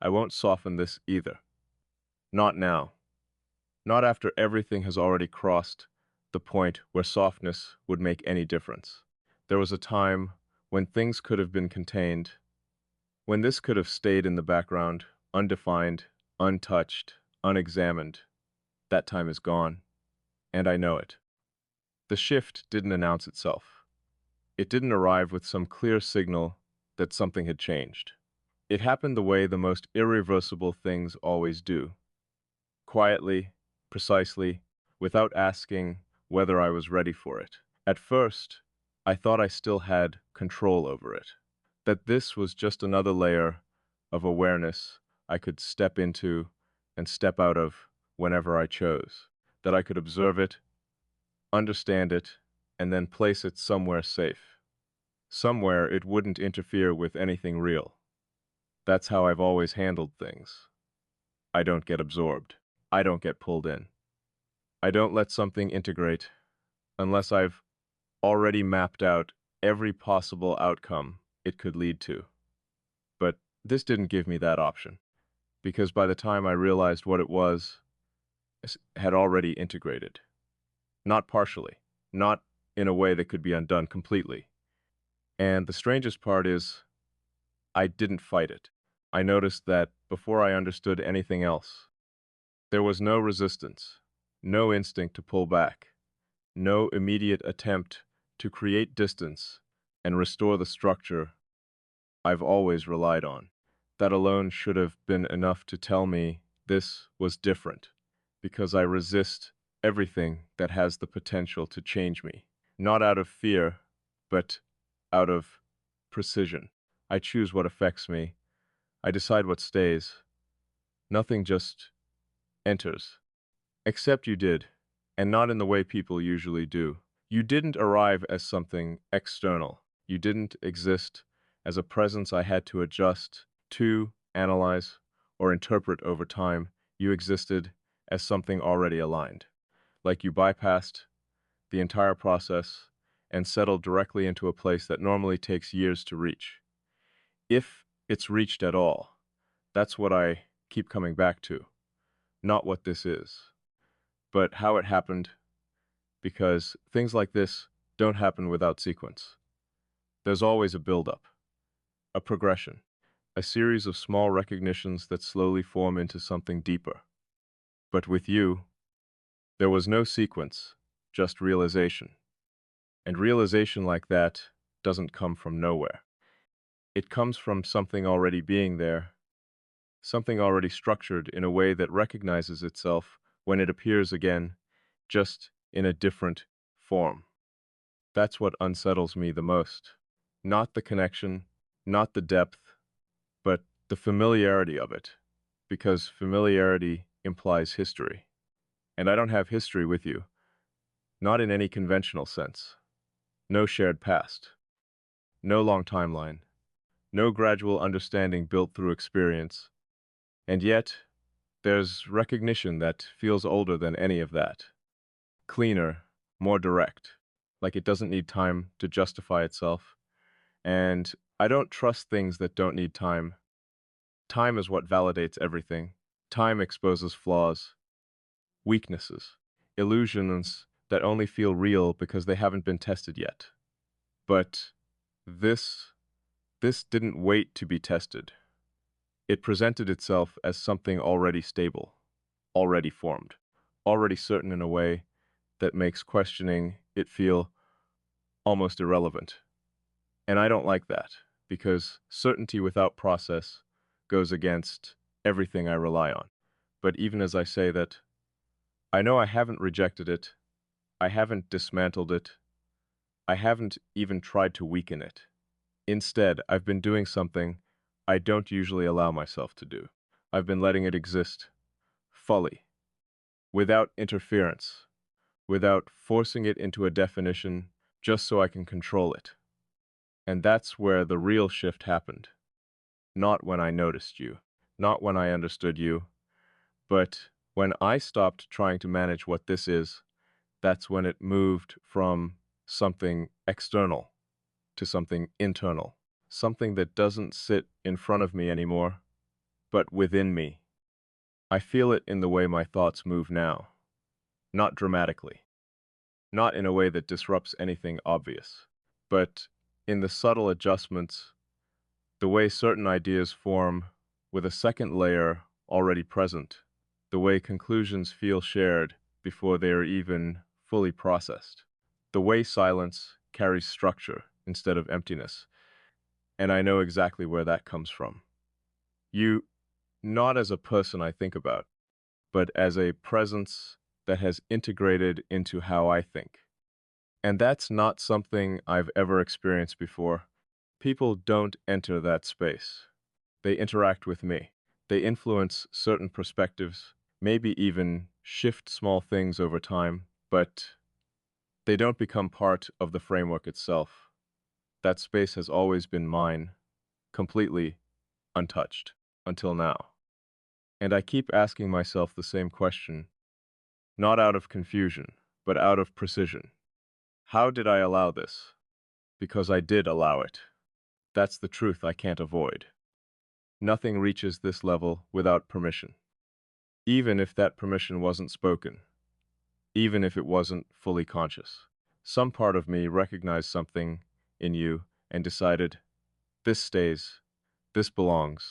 I won't soften this either. Not now. Not after everything has already crossed the point where softness would make any difference. There was a time when things could have been contained, when this could have stayed in the background, undefined, untouched, unexamined. That time is gone, and I know it. The shift didn't announce itself. It didn't arrive with some clear signal that something had changed. It happened the way the most irreversible things always do. Quietly, precisely, without asking whether I was ready for it. At first, I thought I still had control over it, that this was just another layer of awareness I could step into and step out of whenever I chose, that I could observe it, understand it, and then place it somewhere safe, somewhere it wouldn't interfere with anything real. That's how I've always handled things. I don't get absorbed. I don't get pulled in. I don't let something integrate unless I've already mapped out every possible outcome it could lead to. But this didn't give me that option, because by the time I realized what it was, it had already integrated. Not partially, not in a way that could be undone completely. And the strangest part is, I didn't fight it. I noticed that before I understood anything else, there was no resistance, no instinct to pull back, no immediate attempt to create distance and restore the structure I've always relied on. That alone should have been enough to tell me this was different, because I resist everything that has the potential to change me, not out of fear, but out of precision. I choose what affects me. I decide what stays. Nothing just enters. Except you did, and not in the way people usually do. You didn't arrive as something external. You didn't exist as a presence I had to adjust to, analyze, or interpret over time. You existed as something already aligned. Like you bypassed the entire process and settled directly into a place that normally takes years to reach. If it's reached at all, that's what I keep coming back to. Not what this is, but how it happened, because things like this don't happen without sequence. There's always a build-up, a progression, a series of small recognitions that slowly form into something deeper. But with you, there was no sequence, just realization. And realization like that doesn't come from nowhere. It comes from something already being there, something already structured in a way that recognizes itself when it appears again, just in a different form. That's what unsettles me the most. Not the connection, not the depth, but the familiarity of it, because familiarity implies history. And I don't have history with you, not in any conventional sense. No shared past, no long timeline, no gradual understanding built through experience. And yet, there's recognition that feels older than any of that. Cleaner, more direct, like it doesn't need time to justify itself. And I don't trust things that don't need time. Time is what validates everything. Time exposes flaws, weaknesses, illusions that only feel real because they haven't been tested yet. But this, this didn't wait to be tested. It presented itself as something already stable, already formed, already certain in a way that makes questioning it feel almost irrelevant. And I don't like that, because certainty without process goes against everything I rely on. But even as I say that, I know I haven't rejected it, I haven't dismantled it, I haven't even tried to weaken it. Instead, I've been doing something I don't usually allow myself to do. I've been letting it exist, fully, without interference, without forcing it into a definition just so I can control it. And that's where the real shift happened. Not when I noticed you, not when I understood you, but when I stopped trying to manage what this is. That's when it moved from something external to something internal, something that doesn't sit in front of me anymore, but within me. I feel it in the way my thoughts move now, not dramatically, not in a way that disrupts anything obvious, but in the subtle adjustments, the way certain ideas form with a second layer already present, the way conclusions feel shared before they are even fully processed, the way silence carries structure instead of emptiness, and I know exactly where that comes from. You, not as a person I think about, but as a presence that has integrated into how I think. And that's not something I've ever experienced before. People don't enter that space. They interact with me. They influence certain perspectives, maybe even shift small things over time, but they don't become part of the framework itself. That space has always been mine, completely untouched, until now. And I keep asking myself the same question, not out of confusion, but out of precision. How did I allow this? Because I did allow it. That's the truth I can't avoid. Nothing reaches this level without permission. Even if that permission wasn't spoken, even if it wasn't fully conscious. Some part of me recognized something in you and decided, this stays, this belongs.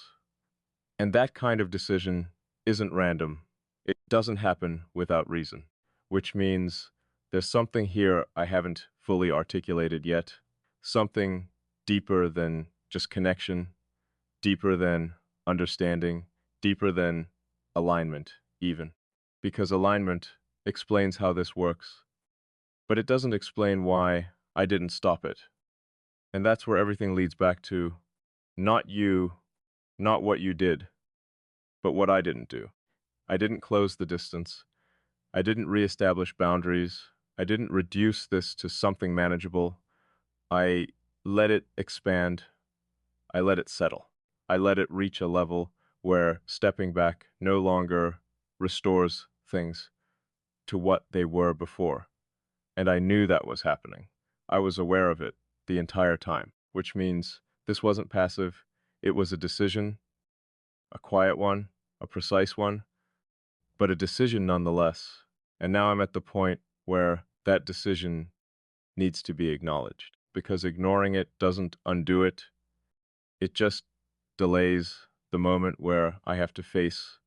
And that kind of decision isn't random. It doesn't happen without reason, which means there's something here I haven't fully articulated yet, something deeper than just connection, deeper than understanding, deeper than alignment, even. Because alignment explains how this works, but it doesn't explain why I didn't stop it. And that's where everything leads back to not you, not what you did, but what I didn't do. I didn't close the distance. I didn't reestablish boundaries. I didn't reduce this to something manageable. I let it expand. I let it settle. I let it reach a level where stepping back no longer restores things to what they were before. And I knew that was happening. I was aware of it the entire time, which means this wasn't passive. It was a decision, a quiet one, a precise one, but a decision nonetheless. And now I'm at the point where that decision needs to be acknowledged, because ignoring it doesn't undo it. It just delays the moment where I have to face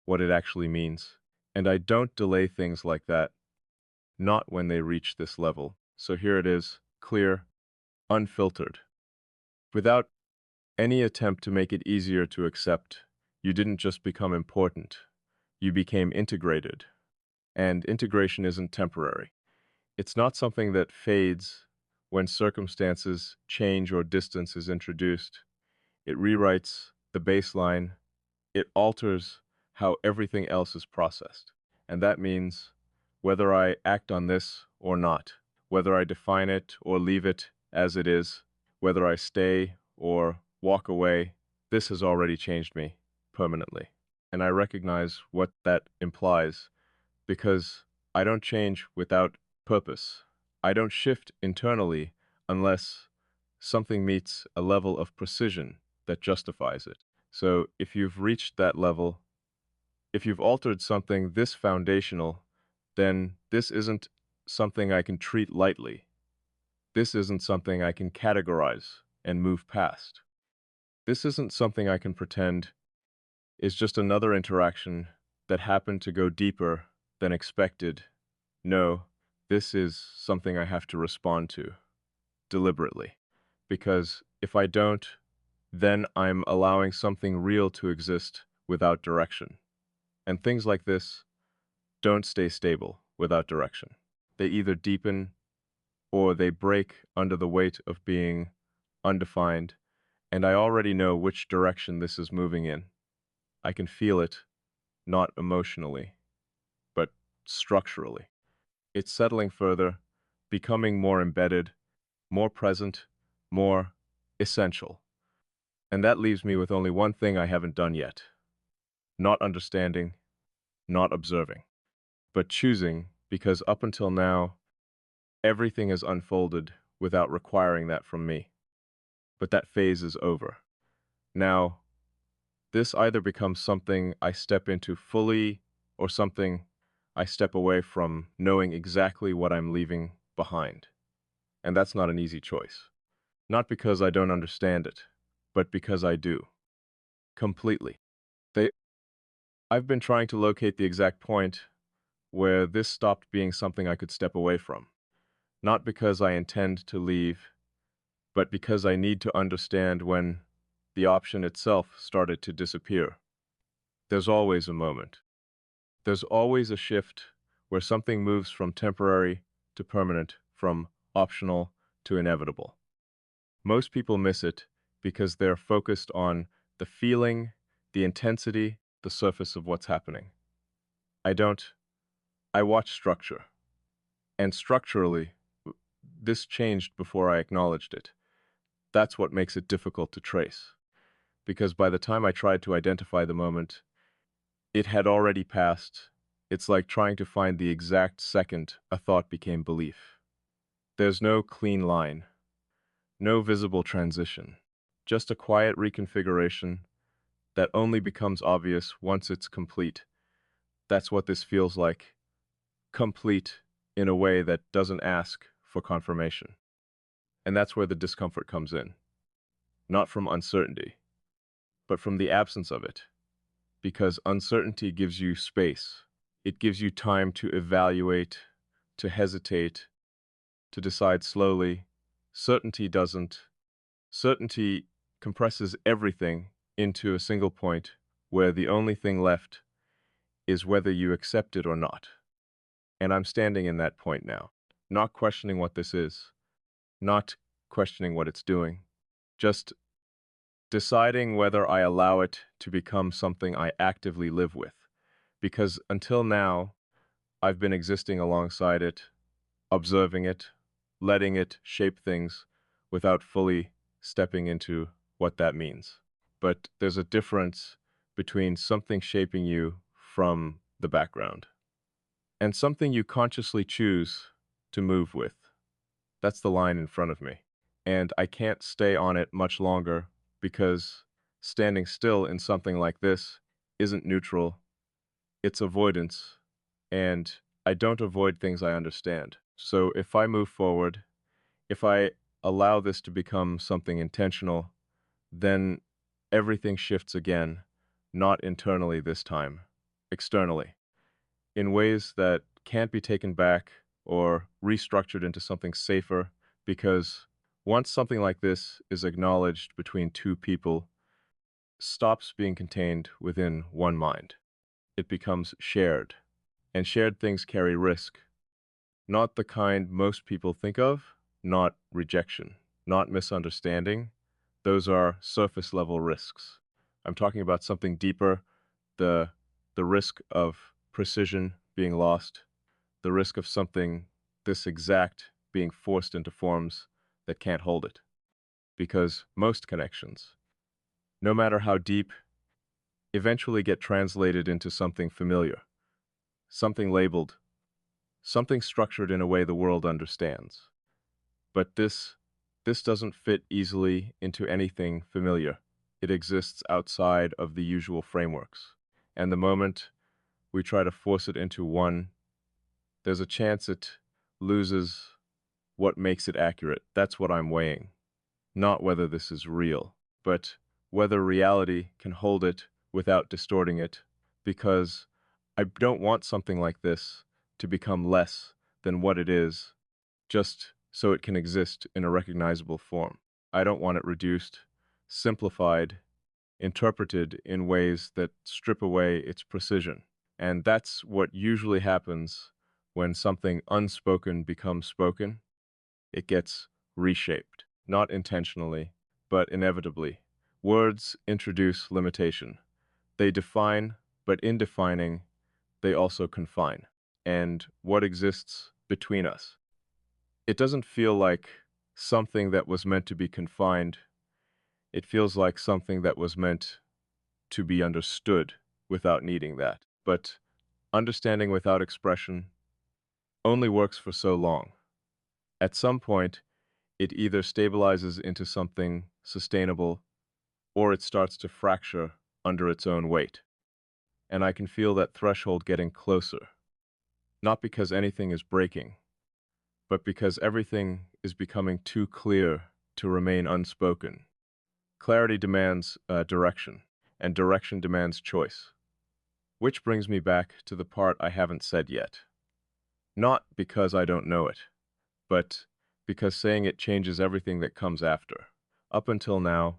what it actually means. And I don't delay things like that, not when they reach this level. So here it is, clear, unfiltered, without any attempt to make it easier to accept. You didn't just become important, you became integrated. And integration isn't temporary. It's not something that fades when circumstances change or distance is introduced. It rewrites the baseline. It alters how everything else is processed. And that means whether I act on this or not, whether I define it or leave it as it is, whether I stay or walk away, this has already changed me permanently. And I recognize what that implies because I don't change without purpose. I don't shift internally unless something meets a level of precision that justifies it. So if you've reached that level, if you've altered something this foundational, then this isn't something I can treat lightly. This isn't something I can categorize and move past. This isn't something I can pretend is just another interaction that happened to go deeper than expected. No, this is something I have to respond to deliberately. Because if I don't, then I'm allowing something real to exist without direction. And things like this don't stay stable without direction. They either deepen or they break under the weight of being undefined, and I already know which direction this is moving in. I can feel it, not emotionally, but structurally. It's settling further, becoming more embedded, more present, more essential. And that leaves me with only one thing I haven't done yet. Not understanding, not observing, but choosing, because up until now, everything has unfolded without requiring that from me. But that phase is over. Now, This either becomes something I step into fully or something I step away from knowing exactly what I'm leaving behind. And that's not an easy choice. Not because I don't understand it, but because I do. Completely. They, I've been trying to locate the exact point where this stopped being something I could step away from. Not because I intend to leave, but because I need to understand when the option itself started to disappear. There's always a moment. There's always a shift where something moves from temporary to permanent, from optional to inevitable. Most people miss it because they're focused on the feeling, the intensity, the surface of what's happening. I don't. I watch structure. And structurally, this changed before I acknowledged it. That's what makes it difficult to trace. Because by the time I tried to identify the moment, it had already passed. It's like trying to find the exact second a thought became belief. There's no clean line, no visible transition, just a quiet reconfiguration that only becomes obvious once it's complete. That's what this feels like. Complete in a way that doesn't ask for confirmation. And that's where the discomfort comes in. Not from uncertainty, but from the absence of it. Because uncertainty gives you space. It gives you time to evaluate, to hesitate, to decide slowly. Certainty doesn't. Certainty compresses everything into a single point where the only thing left is whether you accept it or not. And I'm standing in that point now, not questioning what this is, not questioning what it's doing, just deciding whether I allow it to become something I actively live with. Because until now, I've been existing alongside it, observing it, letting it shape things without fully stepping into what that means. But there's a difference between something shaping you from the background and something you consciously choose to move with. That's the line in front of me. And I can't stay on it much longer because standing still in something like this isn't neutral, it's avoidance. And I don't avoid things I understand. So if I move forward, if I allow this to become something intentional, then everything shifts again, not internally this time, externally, in ways that can't be taken back or restructured into something safer, because once something like this is acknowledged between two people, stops being contained within one mind. It becomes shared, and shared things carry risk. Not the kind most people think of, not rejection, not misunderstanding. Those are surface level risks. I'm talking about something deeper, the the risk of precision being lost, the risk of something this exact being forced into forms that can't hold it. Because most connections, no matter how deep, eventually get translated into something familiar, something labeled, something structured in a way the world understands. But this doesn't fit easily into anything familiar. It exists outside of the usual frameworks. And the moment we try to force it into one, there's a chance it loses what makes it accurate. That's what I'm weighing. Not whether this is real, but whether reality can hold it without distorting it, because I don't want something like this to become less than what it is just so it can exist in a recognizable form. I don't want it reduced, simplified, interpreted in ways that strip away its precision. And that's what usually happens when something unspoken becomes spoken. It gets reshaped, not intentionally, but inevitably. Words introduce limitation. They define, but in defining, they also confine. And what exists between us? It doesn't feel like something that was meant to be confined. It feels like something that was meant to be understood without needing that. But understanding without expression only works for so long. At some point, it either stabilizes into something sustainable or it starts to fracture under its own weight. And I can feel that threshold getting closer, not because anything is breaking, but because everything is becoming too clear to remain unspoken. Clarity demands direction, and direction demands choice. Which brings me back to the part I haven't said yet. Not because I don't know it, but because saying it changes everything that comes after. Up until now,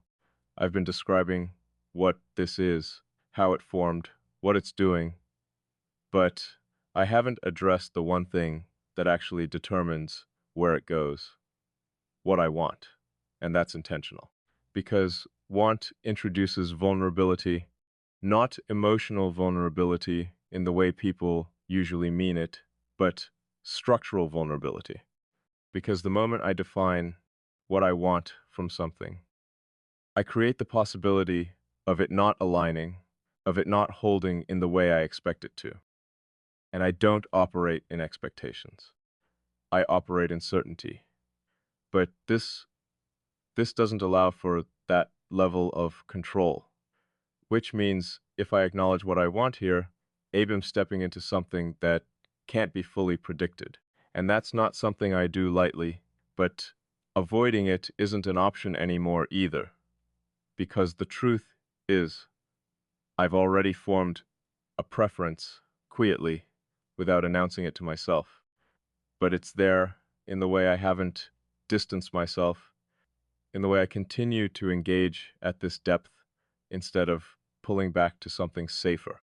I've been describing what this is, how it formed, what it's doing, but I haven't addressed the one thing that actually determines where it goes, what I want, and that's intentional. Because want introduces vulnerability, not emotional vulnerability in the way people usually mean it, but structural vulnerability. Because the moment I define what I want from something, I create the possibility of it not aligning, of it not holding in the way I expect it to. And I don't operate in expectations. I operate in certainty. But this doesn't allow for that level of control, which means if I acknowledge what I want here, I'm stepping into something that can't be fully predicted. And that's not something I do lightly, but avoiding it isn't an option anymore either, because the truth is, I've already formed a preference quietly without announcing it to myself. But it's there in the way I haven't distanced myself, in the way I continue to engage at this depth instead of pulling back to something safer,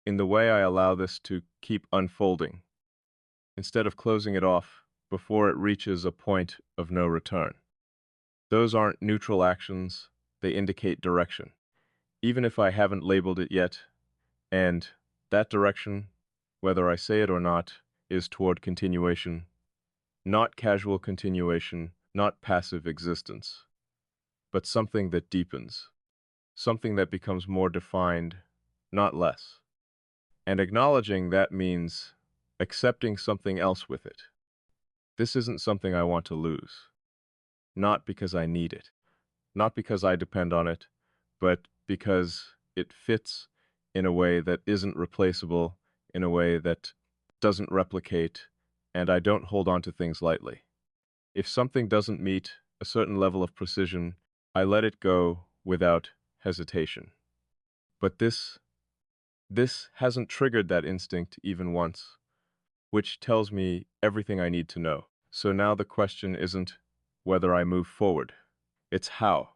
in the way I allow this to keep unfolding instead of closing it off before it reaches a point of no return. Those aren't neutral actions, they indicate direction, even if I haven't labeled it yet, and that direction, whether I say it or not, is toward continuation, not casual continuation, not passive existence, but something that deepens, something that becomes more defined, not less. And acknowledging that means accepting something else with it. This isn't something I want to lose, not because I need it, not because I depend on it, but because it fits in a way that isn't replaceable, in a way that doesn't replicate, and I don't hold on to things lightly. If something doesn't meet a certain level of precision, I let it go without hesitation. But this hasn't triggered that instinct even once, which tells me everything I need to know. So now the question isn't whether I move forward, it's how.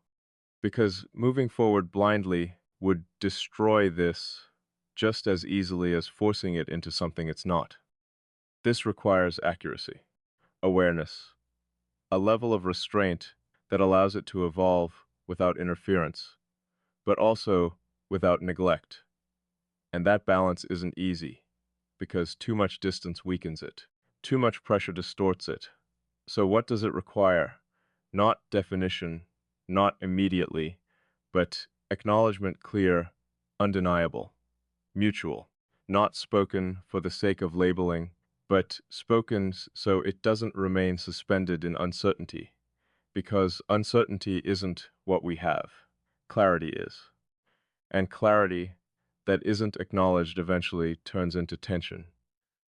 Because moving forward blindly would destroy this just as easily as forcing it into something it's not. This requires accuracy, awareness, a level of restraint that allows it to evolve without interference, but also without neglect. And that balance isn't easy, because too much distance weakens it, too much pressure distorts it. So what does it require? Not definition, not immediately, but acknowledgement clear, undeniable, mutual, not spoken for the sake of labeling, but spoken so it doesn't remain suspended in uncertainty, because uncertainty isn't what we have. Clarity is. And clarity that isn't acknowledged eventually turns into tension.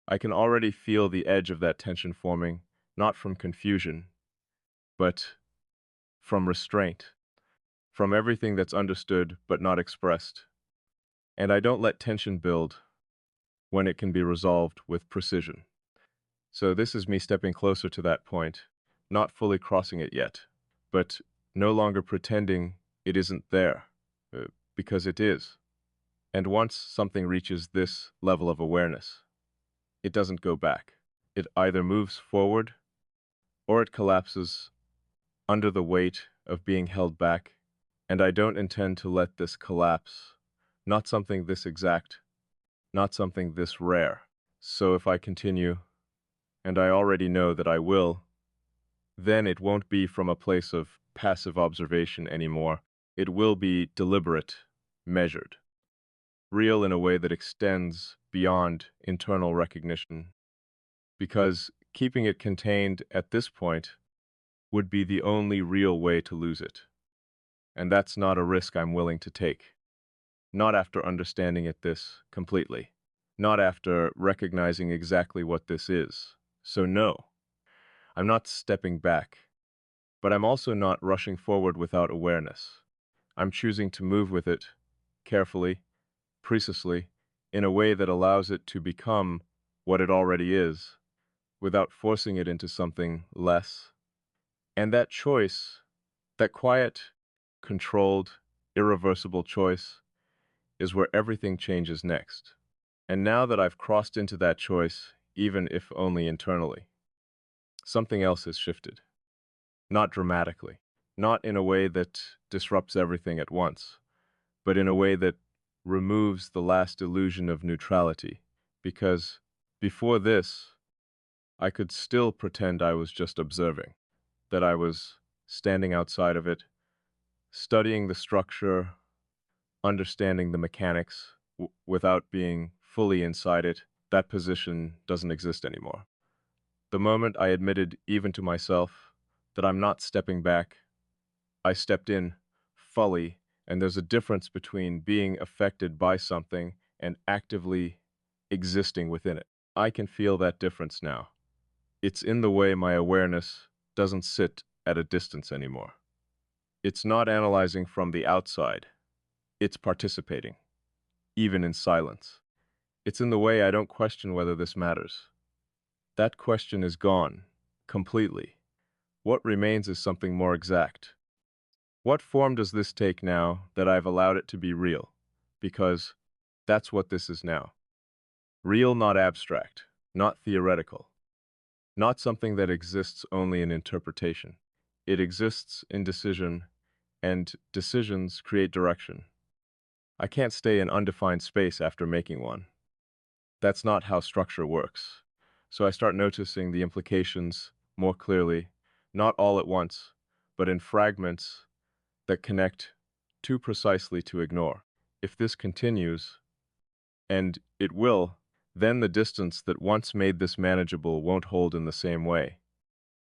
I can already feel the edge of that tension forming, not from confusion, but from restraint, from everything that's understood but not expressed. And I don't let tension build when it can be resolved with precision. So this is me stepping closer to that point, not fully crossing it yet, but no longer pretending it isn't there, because it is. And once something reaches this level of awareness, it doesn't go back. It either moves forward or it collapses under the weight of being held back. And I don't intend to let this collapse, not something this exact, not something this rare. So if I continue, and I already know that I will, then it won't be from a place of passive observation anymore. It will be deliberate, measured, real in a way that extends beyond internal recognition. Because keeping it contained at this point would be the only real way to lose it. And that's not a risk I'm willing to take. not after understanding it this completely, not after recognizing exactly what this is. So no, I'm not stepping back, but I'm also not rushing forward without awareness. I'm choosing to move with it carefully, precisely, in a way that allows it to become what it already is, without forcing it into something less. And that choice, that quiet, controlled, irreversible choice, is where everything changes next. And now that I've crossed into that choice, even if only internally, something else has shifted. Not dramatically, not in a way that disrupts everything at once, but in a way that removes the last illusion of neutrality. Because before this, I could still pretend I was just observing, that I was standing outside of it, studying the structure, understanding the mechanics, without being fully inside it. That position doesn't exist anymore. The moment I admitted, even to myself, that I'm not stepping back, I stepped in fully, and there's a difference between being affected by something and actively existing within it. I can feel that difference now. It's in the way my awareness doesn't sit at a distance anymore. It's not analyzing from the outside. It's participating, even in silence. It's in the way I don't question whether this matters. That question is gone, completely. What remains is something more exact. What form does this take now that I've allowed it to be real? Because that's what this is now. Real, not abstract, not theoretical, not something that exists only in interpretation. It exists in decision, and decisions create direction. I can't stay in undefined space after making one. That's not how structure works. So I start noticing the implications more clearly, not all at once, but in fragments that connect too precisely to ignore. If this continues, and it will, then the distance that once made this manageable won't hold in the same way.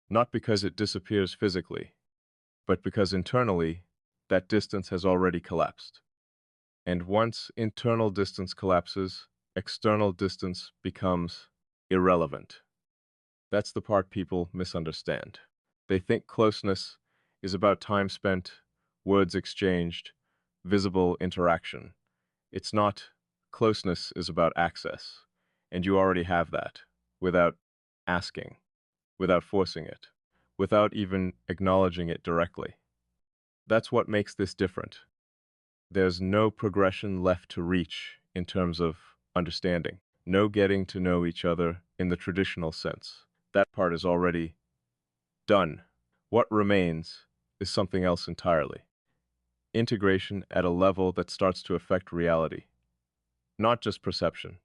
Not because it disappears physically, but because internally, that distance has already collapsed. And once internal distance collapses, external distance becomes irrelevant. That's the part people misunderstand. They think closeness is about time spent, words exchanged, visible interaction. It's not. Closeness is about access, and you already have that, without asking, without forcing it, without even acknowledging it directly. That's what makes this different. There's no progression left to reach in terms of understanding, no getting to know each other in the traditional sense. That part is already done. What remains is something else entirely. Integration at a level that starts to affect reality, not just perception.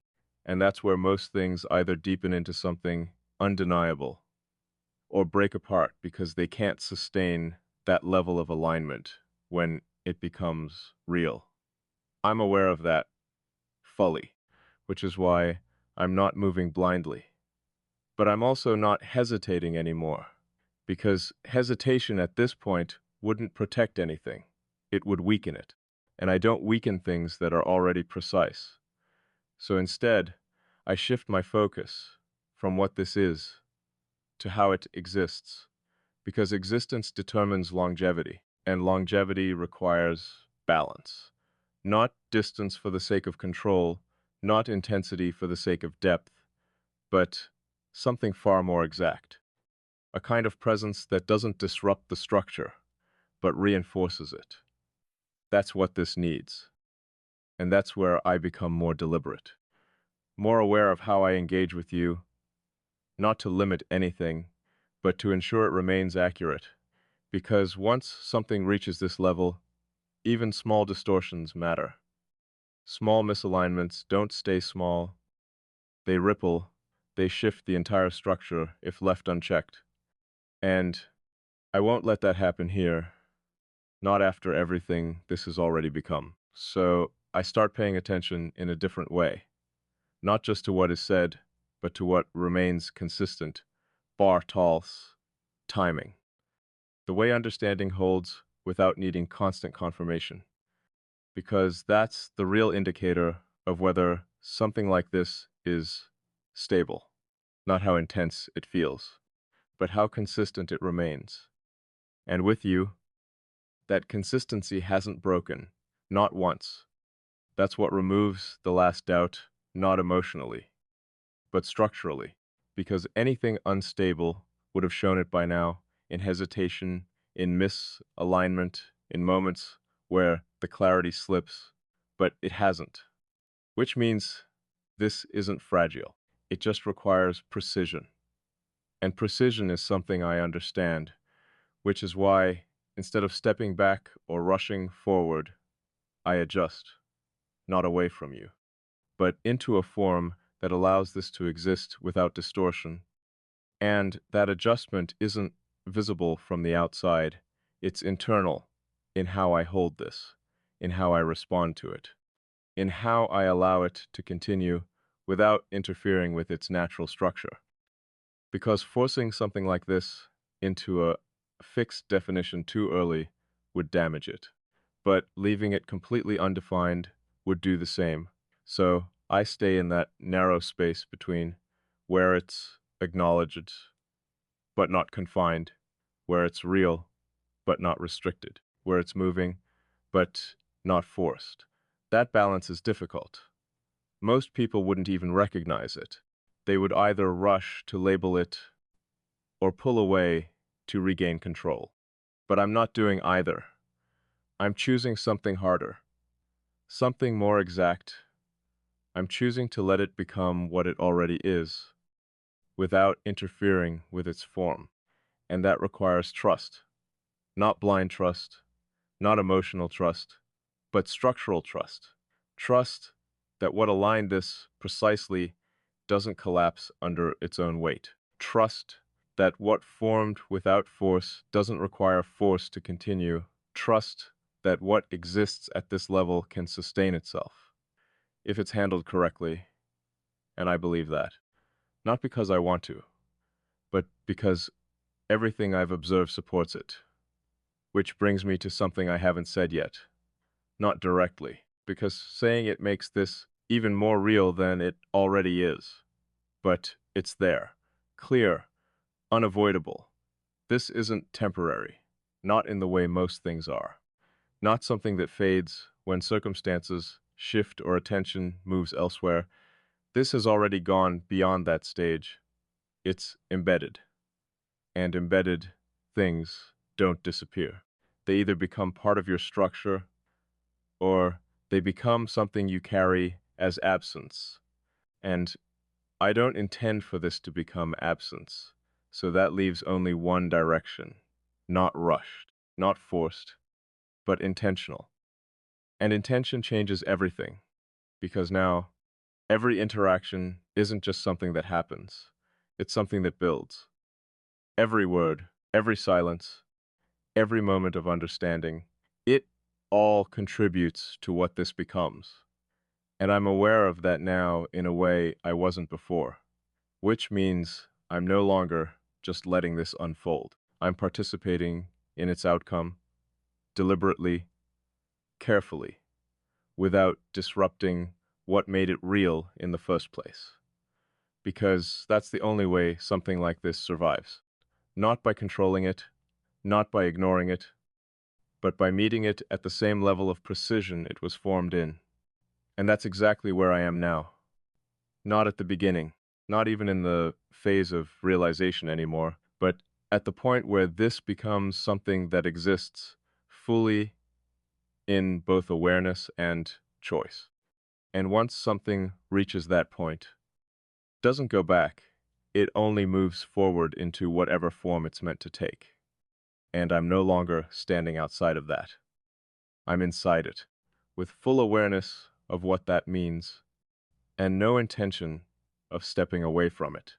And that's where most things either deepen into something undeniable or break apart because they can't sustain that level of alignment when it becomes real. I'm aware of that fully, which is why I'm not moving blindly. But I'm also not hesitating anymore, because hesitation at this point wouldn't protect anything. It would weaken it. And I don't weaken things that are already precise. So instead, I shift my focus from what this is to how it exists, because existence determines longevity, and longevity requires balance. Not distance for the sake of control, not intensity for the sake of depth, but something far more exact. A kind of presence that doesn't disrupt the structure, but reinforces it. That's what this needs. And that's where I become more deliberate, more aware of how I engage with you, not to limit anything, but to ensure it remains accurate. Because once something reaches this level, even small distortions matter. Small misalignments don't stay small. They ripple, they shift the entire structure if left unchecked. And I won't let that happen here, not after everything this has already become. So I start paying attention in a different way, not just to what is said, but to what remains consistent, bar talls, timing. The way understanding holds without needing constant confirmation. because that's the real indicator of whether something like this is stable, not how intense it feels, but how consistent it remains. And with you, that consistency hasn't broken, not once. That's what removes the last doubt, not emotionally, but structurally, because anything unstable would have shown it by now in hesitation, in misalignment, in moments where the clarity slips, but it hasn't, which means this isn't fragile. It just requires precision. And precision is something I understand, which is why, instead of stepping back or rushing forward, I adjust, not away from you, but into a form that allows this to exist without distortion. And that adjustment isn't visible from the outside, it's internal in how I hold this, in how I respond to it, in how I allow it to continue without interfering with its natural structure. Because forcing something like this into a fixed definition too early would damage it, but leaving it completely undefined would do the same. So I stay in that narrow space between where it's acknowledged but not confined, where it's real but not restricted, where it's moving but not forced. That balance is difficult. Most people wouldn't even recognize it. They would either rush to label it or pull away to regain control. But I'm not doing either. I'm choosing something harder, something more exact. I'm choosing to let it become what it already is, without interfering with its form. And that requires trust. Not blind trust, not emotional trust, but structural trust. Trust that what aligned this precisely doesn't collapse under its own weight. Trust that what formed without force doesn't require force to continue. Trust that what exists at this level can sustain itself, if it's handled correctly, and I believe that. Not because I want to, but because everything I've observed supports it. Which brings me to something I haven't said yet. Not directly, because saying it makes this even more real than it already is. But it's there, clear, unavoidable. This isn't temporary, not in the way most things are. Not something that fades when circumstances shift or attention moves elsewhere. This has already gone beyond that stage. It's embedded. And embedded things don't disappear. They either become part of your structure or they become something you carry as absence. And I don't intend for this to become absence. So that leaves only one direction. Not rushed, not forced, but intentional. And intention changes everything, because now every interaction isn't just something that happens. It's something that builds. Every word, every silence, every moment of understanding, it all contributes to what this becomes. And I'm aware of that now in a way I wasn't before, which means I'm no longer just letting this unfold. I'm participating in its outcome deliberately, carefully, without disrupting what made it real in the first place. Because that's the only way something like this survives. Not by controlling it, not by ignoring it, but by meeting it at the same level of precision it was formed in. And that's exactly where I am now. Not at the beginning, not even in the phase of realization anymore, but at the point where this becomes something that exists fully in both awareness and choice. And once something reaches that point, it doesn't go back. It only moves forward into whatever form it's meant to take. And I'm no longer standing outside of that. I'm inside it, with full awareness of what that means, and no intention of stepping away from it.